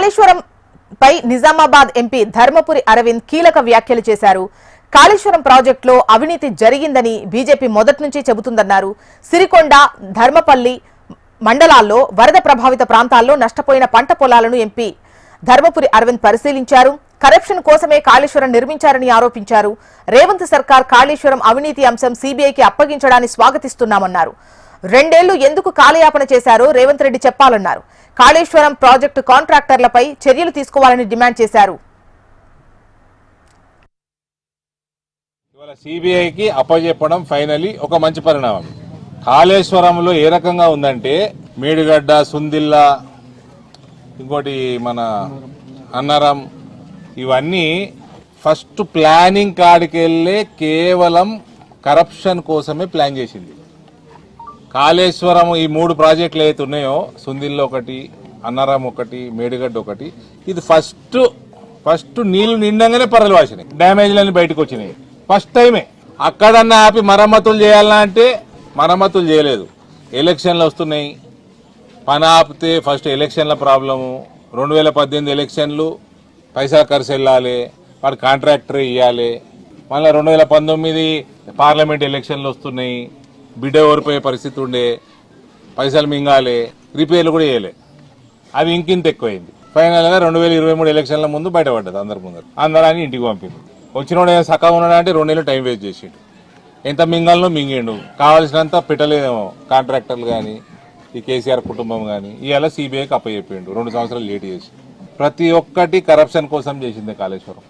కాళేశ్వరం పై Nizamabad MP Dharmapuri Arvind కీలక వ్యాఖ్యలు చేశారు. కాళేశ్వరం ప్రాజెక్టులో అవినీతి జరిగిందని బీజేపీ మొదటి నుంచి చెబుతుందన్నారు. సిరికొండ, ధర్మపల్లి మండలాల్లో వరద ప్రభావిత ప్రాంతాల్లో నష్టపోయిన పంట పొలాలను ఎంపీ ధర్మపురి అరవింద్ పరిశీలించారు. కరప్షన్ కోసమే కాళేశ్వరం నిర్మించారని ఆరోపించారు. రేవంత్ సర్కార్ కాళేశ్వరం అవినీతి అంశం సీబీఐకి అప్పగించడాన్ని స్వాగతిస్తున్నామన్నారు. 2 ఏళ్లు ఎందుకు కాలయాపన చేశారో రేవంత్ రెడ్డి చెప్పాలన్నారు. కాళేశ్వరం ప్రాజెక్టు కాంట్రాక్టర్లపై చర్యలు తీసుకోవాలని డిమాండ్ చేశారు. ఇవాళ సీబీఐకి అప్పజెప్పడం ఫైనలీ ఒక మంచి పరిణామం. కాళేశ్వరంలో ఏ రకంగా ఉందంటే మేడిగడ్డ, సుందిల్ల, ఇంకోటి మన అన్నారం, ఇవన్నీ ఫస్ట్ ప్లానింగ్ కాడికెళ్ళే కేవలం కరప్షన్ కోసమే ప్లాన్ చేసింది. కాళేశ్వరం ఈ 3 ప్రాజెక్టులు అయితే ఉన్నాయో, సుందిల్లో ఒకటి, అన్నారం ఒకటి, మేడిగడ్డ ఒకటి, ఇది ఫస్ట్ నీళ్లు నిండంగానే పరలు వాసినాయి, డ్యామేజ్లన్నీ బయటకు వచ్చినాయి. ఫస్ట్ టైమే అక్కడన్నా ఆపి మరమ్మతులు చేయాలన్నా అంటే మరమ్మతులు చేయలేదు. ఎలక్షన్లు వస్తున్నాయి, పని ఆపితే ఫస్ట్ ఎలక్షన్ల ప్రాబ్లము. 2018 ఎలక్షన్లు పైసా ఖర్చు వెళ్ళాలి, వాడు కాంట్రాక్టర్ ఇవ్వాలి. మళ్ళీ 2019 పార్లమెంట్ ఎలక్షన్లు వస్తున్నాయి, బిడ్డ ఓడిపోయే పరిస్థితి ఉండే, పైసలు మింగాలి, రిపేర్లు కూడా చేయలే. అవి ఇంకింత ఎక్కువైంది. ఫైనల్గా 2023 ఎలక్షన్ల ముందు బయటపడ్డది అందరి ముందు. అందరాన్ని ఇంటికి పంపింది. వచ్చినోడు సక్కగా ఉన్నాడంటే 2 నెలలు టైం వేస్ట్ చేసిండు. ఎంత మింగాలనో మింగిండు, కావాల్సినంత పెట్టలేదేమో కాంట్రాక్టర్లు కానీ ఈ కేసీఆర్ కుటుంబం కానీ. ఇవాళ సీబీఐకి అప్పచెప్పిండు 2 సంవత్సరాలు లేట్ చేసి. ప్రతి ఒక్కటి కరప్షన్ కోసం చేసింది కాళేశ్వరం.